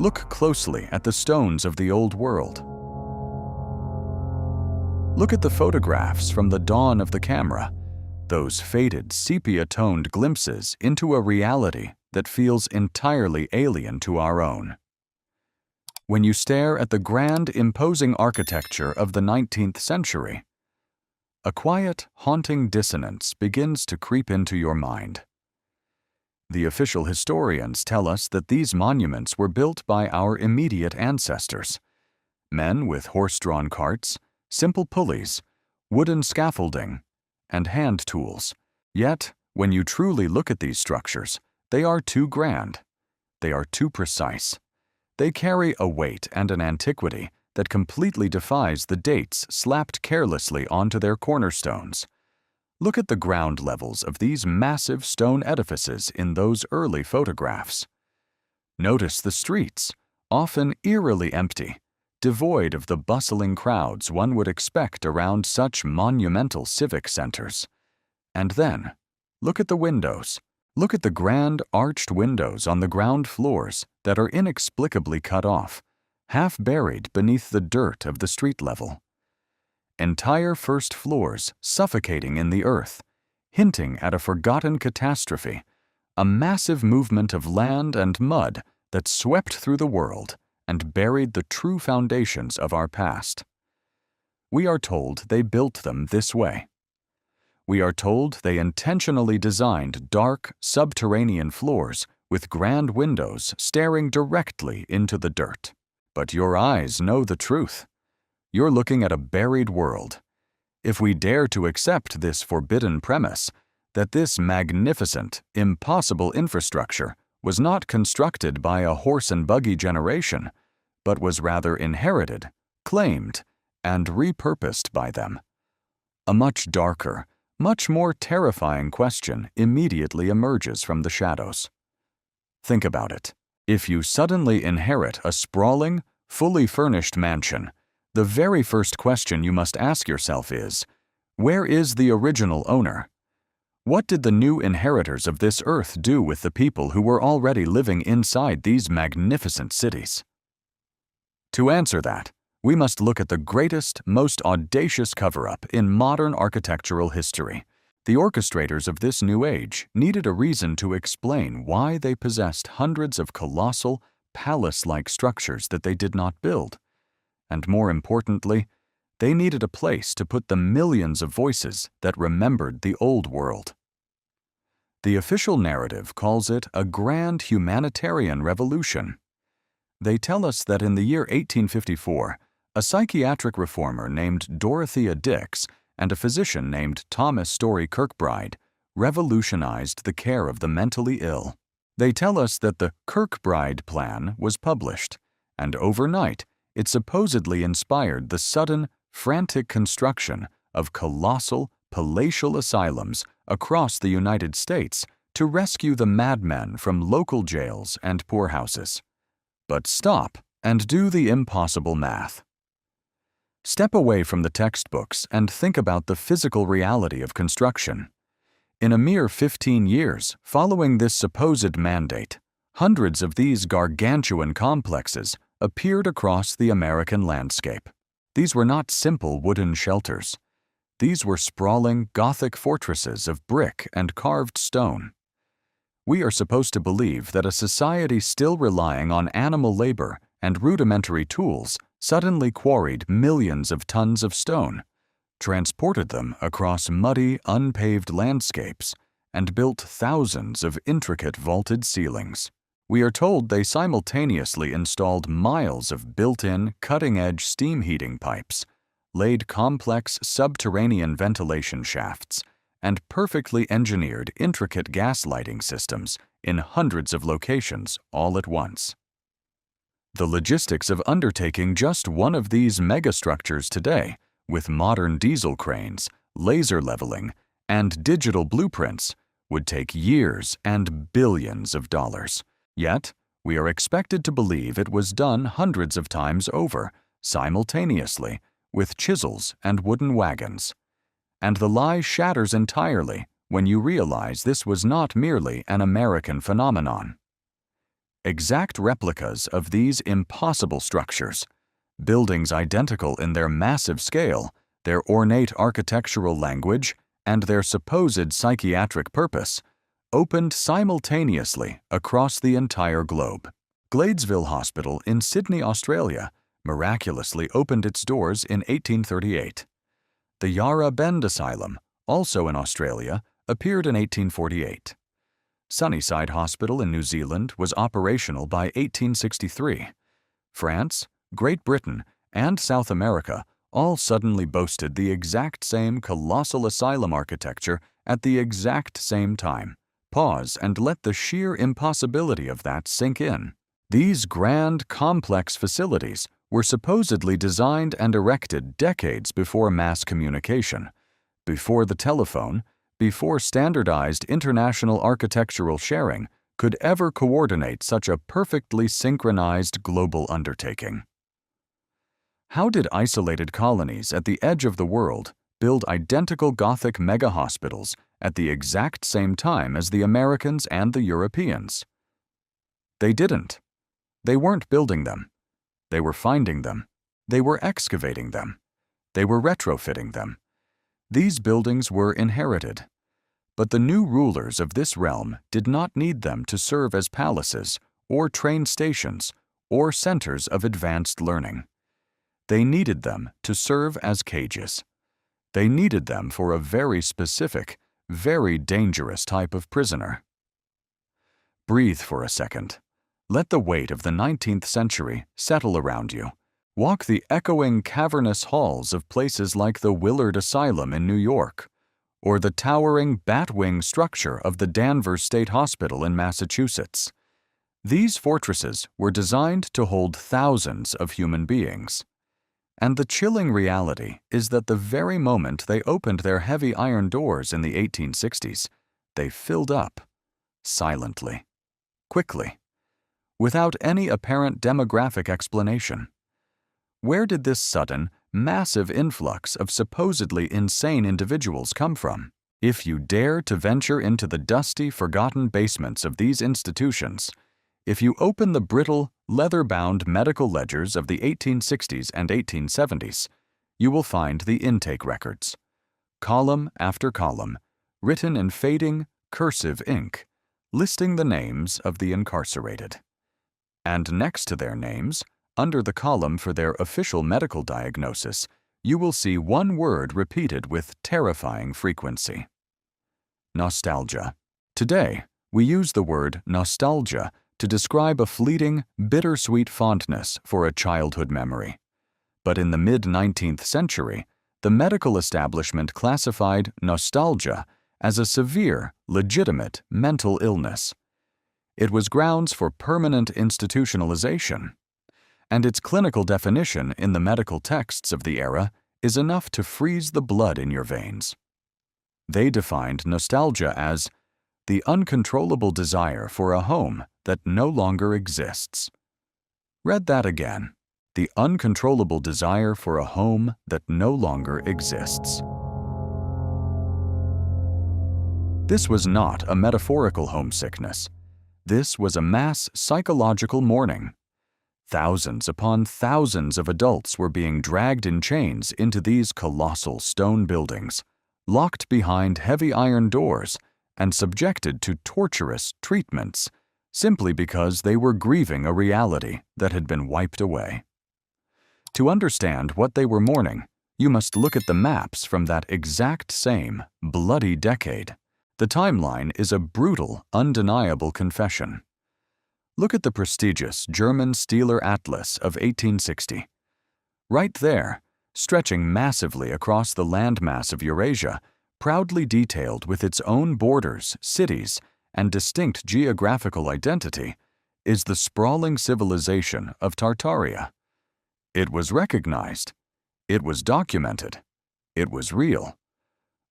Look closely at the stones of the Old World. Look at the photographs from the dawn of the camera, those faded, sepia-toned glimpses into a reality that feels entirely alien to our own. When you stare at the grand, imposing architecture of the 19th century, a quiet, haunting dissonance begins to creep into your mind. The official historians tell us that these monuments were built by our immediate ancestors, men with horse-drawn carts, simple pulleys, wooden scaffolding, and hand tools. Yet, when you truly look at these structures, they are too grand. They are too precise. They carry a weight and an antiquity that completely defies the dates slapped carelessly onto their cornerstones. Look at the ground levels of these massive stone edifices in those early photographs. Notice the streets, often eerily empty, devoid of the bustling crowds one would expect around such monumental civic centers. And then, look at the windows. Look at the grand arched windows on the ground floors that are inexplicably cut off, half buried beneath the dirt of the street level. Entire first floors suffocating in the earth, hinting at a forgotten catastrophe, a massive movement of land and mud that swept through the world and buried the true foundations of our past. We are told they built them this way. We are told they intentionally designed dark, subterranean floors with grand windows staring directly into the dirt. But your eyes know the truth. You're looking at a buried world. If we dare to accept this forbidden premise, that this magnificent, impossible infrastructure was not constructed by a horse and buggy generation, but was rather inherited, claimed, and repurposed by them, a much darker, much more terrifying question immediately emerges from the shadows. Think about it. If you suddenly inherit a sprawling, fully furnished mansion, the very first question you must ask yourself is, where is the original owner? What did the new inheritors of this earth do with the people who were already living inside these magnificent cities? To answer that, we must look at the greatest, most audacious cover-up in modern architectural history. The orchestrators of this new age needed a reason to explain why they possessed hundreds of colossal, palace-like structures that they did not build. And more importantly, they needed a place to put the millions of voices that remembered the old world. The official narrative calls it a grand humanitarian revolution. They tell us that in the year 1854, a psychiatric reformer named Dorothea Dix and a physician named Thomas Story Kirkbride revolutionized the care of the mentally ill. They tell us that the Kirkbride Plan was published, and overnight it supposedly inspired the sudden, frantic construction of colossal, palatial asylums across the United States to rescue the madmen from local jails and poorhouses. But stop and do the impossible math. Step away from the textbooks and think about the physical reality of construction. In a mere 15 years following this supposed mandate, hundreds of these gargantuan complexes appeared across the American landscape. These were not simple wooden shelters. These were sprawling Gothic fortresses of brick and carved stone. We are supposed to believe that a society still relying on animal labor and rudimentary tools suddenly quarried millions of tons of stone, transported them across muddy, unpaved landscapes, and built thousands of intricate vaulted ceilings. We are told they simultaneously installed miles of built-in, cutting-edge steam heating pipes, laid complex subterranean ventilation shafts, and perfectly engineered intricate gas lighting systems in hundreds of locations all at once. The logistics of undertaking just one of these megastructures today, with modern diesel cranes, laser leveling, and digital blueprints, would take years and billions of dollars. Yet, we are expected to believe it was done hundreds of times over, simultaneously, with chisels and wooden wagons. And the lie shatters entirely when you realize this was not merely an American phenomenon. exact replicas of these impossible structures, buildings identical in their massive scale, their ornate architectural language, and their supposed psychiatric purpose, opened simultaneously across the entire globe. Gladesville Hospital in Sydney, Australia, miraculously opened its doors in 1838. The Yarra Bend Asylum, also in Australia, appeared in 1848. Sunnyside Hospital in New Zealand was operational by 1863. France, Great Britain, and South America all suddenly boasted the exact same colossal asylum architecture at the exact same time. Pause and let the sheer impossibility of that sink in. These grand, complex facilities were supposedly designed and erected decades before mass communication, before the telephone, before standardized international architectural sharing could ever coordinate such a perfectly synchronized global undertaking. How did isolated colonies at the edge of the world build identical Gothic mega-hospitals at the exact same time as the Americans and the Europeans? They didn't. They weren't building them. They were finding them. They were excavating them. They were retrofitting them. These buildings were inherited. But the new rulers of this realm did not need them to serve as palaces or train stations or centers of advanced learning. They needed them to serve as cages. They needed them for a very specific, very dangerous type of prisoner. Breathe for a second. Let the weight of the 19th century settle around you. Walk the echoing cavernous halls of places like the Willard Asylum in New York, or the towering bat-wing structure of the Danvers State Hospital in Massachusetts. These fortresses were designed to hold thousands of human beings. And the chilling reality is that the very moment they opened their heavy iron doors in the 1860s, they filled up, silently, quickly, without any apparent demographic explanation. Where did this sudden, massive influx of supposedly insane individuals come from? If you dare to venture into the dusty, forgotten basements of these institutions, if you open the brittle, leather-bound medical ledgers of the 1860s and 1870s, you will find the intake records, column after column, written in fading, cursive ink, listing the names of the incarcerated. And next to their names, under the column for their official medical diagnosis, you will see one word repeated with terrifying frequency: nostalgia. Today, we use the word nostalgia to describe a fleeting, bittersweet fondness for a childhood memory. But in the mid-19th century, the medical establishment classified nostalgia as a severe, legitimate mental illness. It was grounds for permanent institutionalization, and its clinical definition in the medical texts of the era is enough to freeze the blood in your veins. They defined nostalgia as the uncontrollable desire for a home that no longer exists. Read that again. The uncontrollable desire for a home that no longer exists. This was not a metaphorical homesickness. This was a mass psychological mourning. Thousands upon thousands of adults were being dragged in chains into these colossal stone buildings, locked behind heavy iron doors, and subjected to torturous treatments simply because they were grieving a reality that had been wiped away. To understand what they were mourning, you must look at the maps from that exact same bloody decade. The timeline is a brutal, undeniable confession. Look at the prestigious German Steeler Atlas of 1860. Right there, stretching massively across the landmass of Eurasia, proudly detailed with its own borders, cities, and distinct geographical identity, is the sprawling civilization of Tartaria. It was recognized. It was documented. It was real.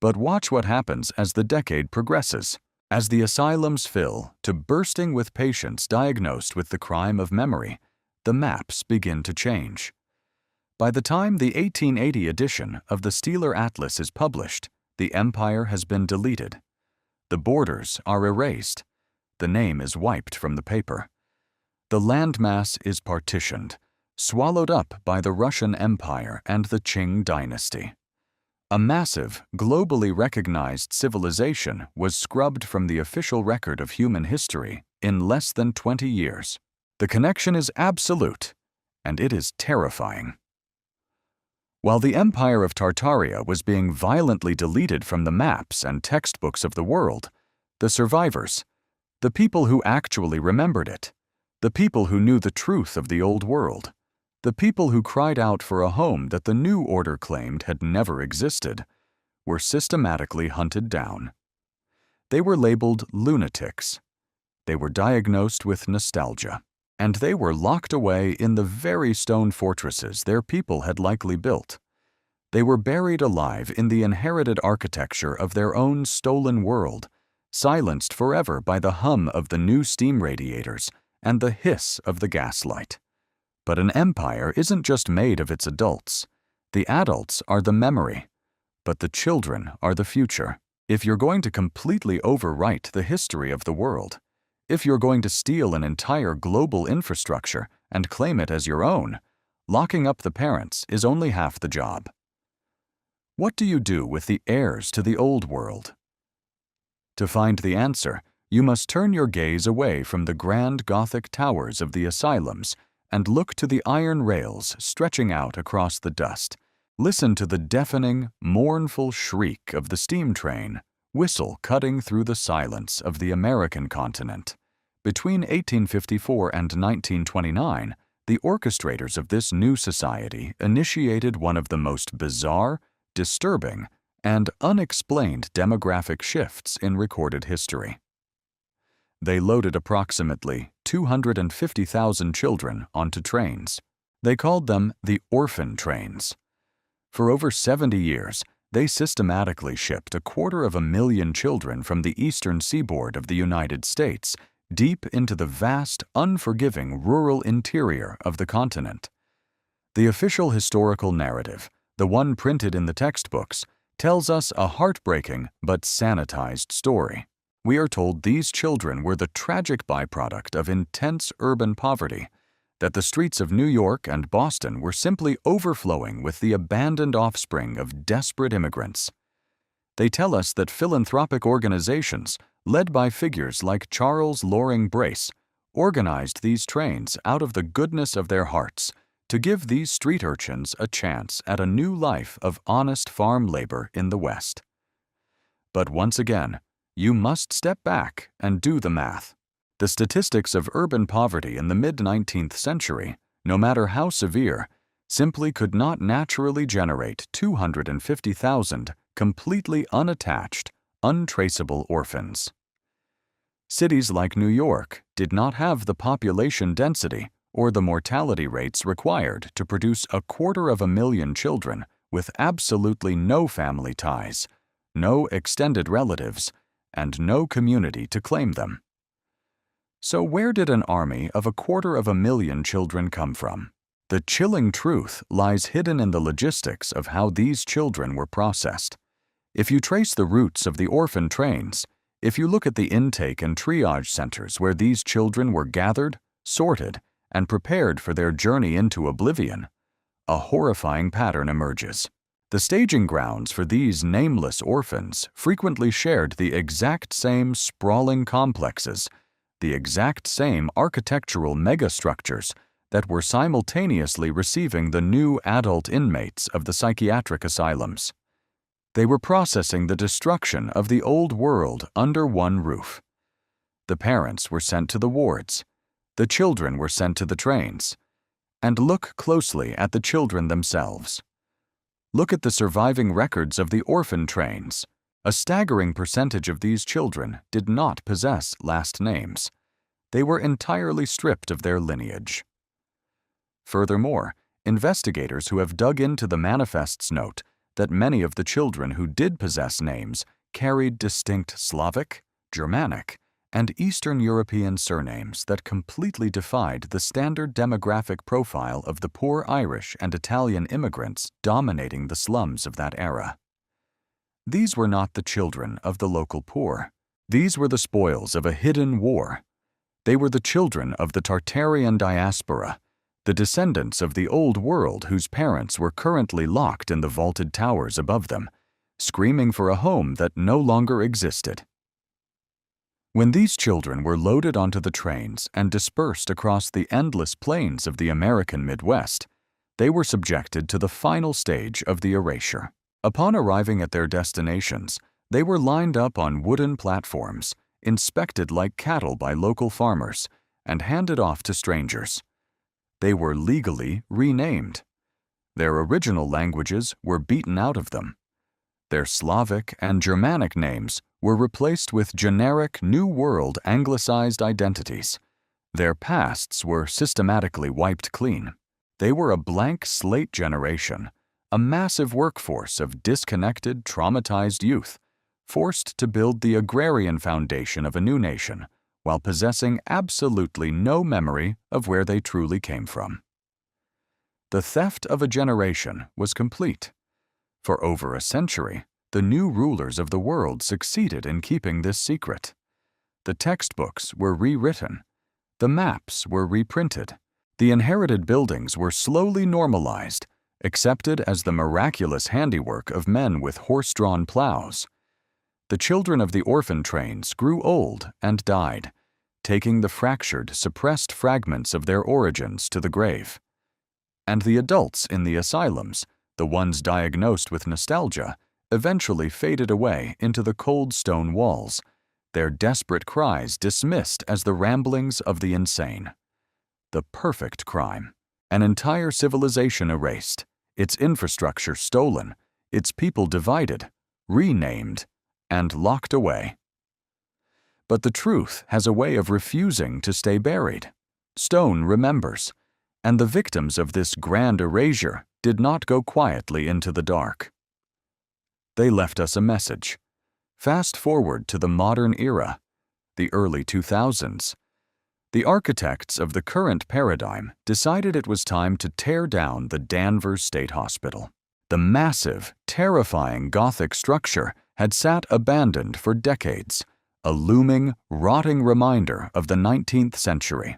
But watch what happens as the decade progresses. As the asylums fill to bursting with patients diagnosed with the crime of memory, the maps begin to change. By the time the 1880 edition of the Steeler Atlas is published, the empire has been deleted. The borders are erased. The name is wiped from the paper. The landmass is partitioned, swallowed up by the Russian Empire and the Qing dynasty. A massive, globally recognized civilization was scrubbed from the official record of human history in less than 20 years. The connection is absolute, and it is terrifying. While the empire of Tartaria was being violently deleted from the maps and textbooks of the world, the survivors, the people who actually remembered it, the people who knew the truth of the old world, the people who cried out for a home that the new order claimed had never existed, were systematically hunted down. They were labeled lunatics. They were diagnosed with nostalgia, and they were locked away in the very stone fortresses their people had likely built. They were buried alive in the inherited architecture of their own stolen world, silenced forever by the hum of the new steam radiators and the hiss of the gaslight. But an empire isn't just made of its adults. The adults are the memory, but the children are the future. If you're going to completely overwrite the history of the world, if you're going to steal an entire global infrastructure and claim it as your own, locking up the parents is only half the job. What do you do with the heirs to the old world? To find the answer, you must turn your gaze away from the grand Gothic towers of the asylums and look to the iron rails stretching out across the dust. Listen to the deafening, mournful shriek of the steam train, whistle cutting through the silence of the American continent. Between 1854 and 1929, the orchestrators of this new society initiated one of the most bizarre, disturbing, and unexplained demographic shifts in recorded history. They loaded approximately 250,000 children onto trains. They called them the orphan trains. For over 70 years, they systematically shipped 250,000 children from the eastern seaboard of the United States deep into the vast, unforgiving rural interior of the continent. The official historical narrative, the one printed in the textbooks, tells us a heartbreaking but sanitized story. We are told these children were the tragic byproduct of intense urban poverty, that the streets of New York and Boston were simply overflowing with the abandoned offspring of desperate immigrants. They tell us that philanthropic organizations, led by figures like Charles Loring Brace, organized these trains out of the goodness of their hearts to give these street urchins a chance at a new life of honest farm labor in the West. But once again, you must step back and do the math. The statistics of urban poverty in the mid-19th century, no matter how severe, simply could not naturally generate 250,000 completely unattached, untraceable orphans. Cities like New York did not have the population density or the mortality rates required to produce 250,000 children with absolutely no family ties, no extended relatives, and no community to claim them. So where did an army of 250,000 children come from? The chilling truth lies hidden in the logistics of how these children were processed. If you trace the roots of the orphan trains, if you look at the intake and triage centers where these children were gathered, sorted, and prepared for their journey into oblivion, a horrifying pattern emerges. The staging grounds for these nameless orphans frequently shared the exact same sprawling complexes, the exact same architectural megastructures that were simultaneously receiving the new adult inmates of the psychiatric asylums. They were processing the destruction of the old world under one roof. The parents were sent to the wards. The children were sent to the trains. And look closely at the children themselves. Look at the surviving records of the orphan trains. A staggering percentage of these children did not possess last names. They were entirely stripped of their lineage. Furthermore, investigators who have dug into the manifests note that many of the children who did possess names carried distinct Slavic, Germanic, and Eastern European surnames that completely defied the standard demographic profile of the poor Irish and Italian immigrants dominating the slums of that era. These were not the children of the local poor. These were the spoils of a hidden war. They were the children of the Tartarian diaspora, the descendants of the old world whose parents were currently locked in the vaulted towers above them, screaming for a home that no longer existed. When these children were loaded onto the trains and dispersed across the endless plains of the American Midwest, they were subjected to the final stage of the erasure. Upon arriving at their destinations, they were lined up on wooden platforms, inspected like cattle by local farmers, and handed off to strangers. They were legally renamed. Their original languages were beaten out of them. Their Slavic and Germanic names were replaced with generic New World anglicized identities. Their pasts were systematically wiped clean. They were a blank slate generation, a massive workforce of disconnected, traumatized youth, forced to build the agrarian foundation of a new nation, while possessing absolutely no memory of where they truly came from. The theft of a generation was complete. For over a century, the new rulers of the world succeeded in keeping this secret. The textbooks were rewritten. The maps were reprinted. The inherited buildings were slowly normalized, accepted as the miraculous handiwork of men with horse-drawn plows. The children of the orphan trains grew old and died, taking the fractured, suppressed fragments of their origins to the grave. And the adults in the asylums, the ones diagnosed with nostalgia, eventually faded away into the cold stone walls, their desperate cries dismissed as the ramblings of the insane. The perfect crime. An entire civilization erased, its infrastructure stolen, its people divided, renamed, and locked away. But the truth has a way of refusing to stay buried. Stone remembers, and the victims of this grand erasure did not go quietly into the dark. They left us a message. Fast forward to the modern era, the early 2000s. The architects of the current paradigm decided it was time to tear down the Danvers State Hospital. The massive, terrifying Gothic structure had sat abandoned for decades, a looming, rotting reminder of the 19th century.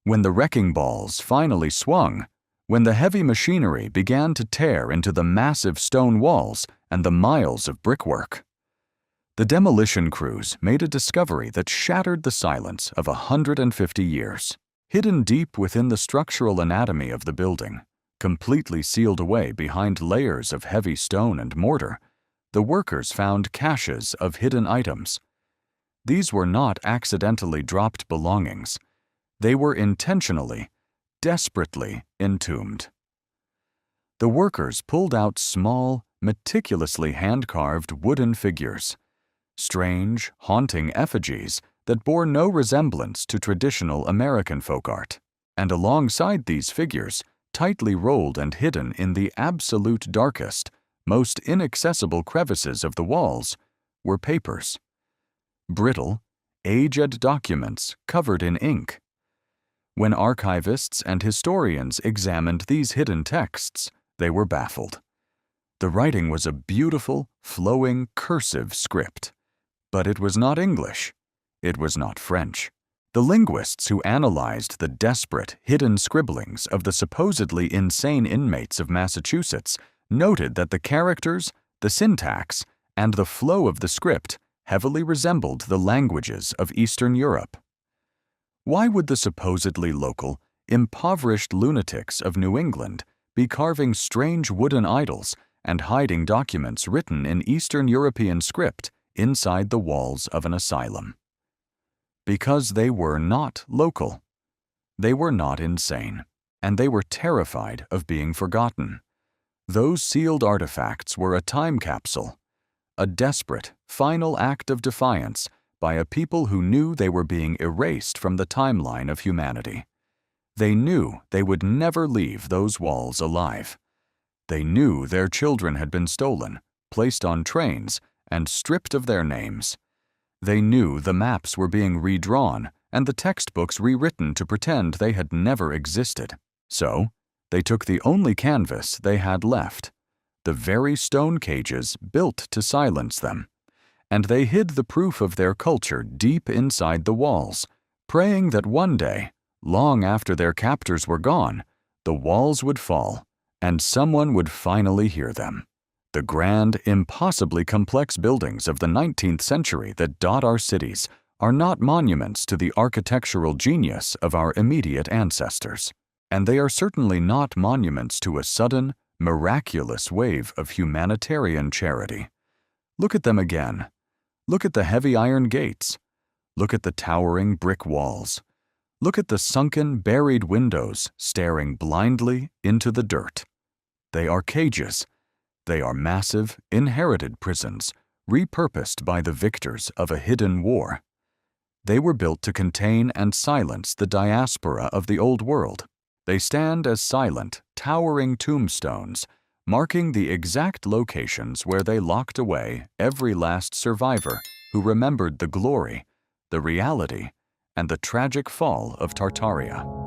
When the wrecking balls finally swung, when the heavy machinery began to tear into the massive stone walls and the miles of brickwork, the demolition crews made a discovery that shattered the silence of 150 years. Hidden deep within the structural anatomy of the building, completely sealed away behind layers of heavy stone and mortar, the workers found caches of hidden items. These were not accidentally dropped belongings. They were intentionally, desperately entombed. The workers pulled out small, meticulously hand-carved wooden figures, strange, haunting effigies that bore no resemblance to traditional American folk art. And alongside these figures, tightly rolled and hidden in the absolute darkest, most inaccessible crevices of the walls, were papers. Brittle, aged documents covered in ink. When archivists and historians examined these hidden texts, they were baffled. The writing was a beautiful, flowing, cursive script. But it was not English. It was not French. The linguists who analyzed the desperate, hidden scribblings of the supposedly insane inmates of Massachusetts noted that the characters, the syntax, and the flow of the script heavily resembled the languages of Eastern Europe. Why would the supposedly local, impoverished lunatics of New England be carving strange wooden idols and hiding documents written in Eastern European script inside the walls of an asylum? Because they were not local. They were not insane, and they were terrified of being forgotten. Those sealed artifacts were a time capsule, a desperate, final act of defiance by a people who knew they were being erased from the timeline of humanity. They knew they would never leave those walls alive. They knew their children had been stolen, placed on trains, and stripped of their names. They knew the maps were being redrawn and the textbooks rewritten to pretend they had never existed. So, they took the only canvas they had left, the very stone cages built to silence them, and they hid the proof of their culture deep inside the walls, praying that one day, long after their captors were gone, the walls would fall and someone would finally hear them. The grand, impossibly complex buildings of the 19th century that dot our cities are not monuments to the architectural genius of our immediate ancestors. And they are certainly not monuments to a sudden, miraculous wave of humanitarian charity. Look at them again. Look at the heavy iron gates. Look at the towering brick walls. Look at the sunken, buried windows staring blindly into the dirt. They are cages. They are massive, inherited prisons, repurposed by the victors of a hidden war. They were built to contain and silence the diaspora of the Old World. They stand as silent, towering tombstones, marking the exact locations where they locked away every last survivor who remembered the glory, the reality, and the tragic fall of Tartaria.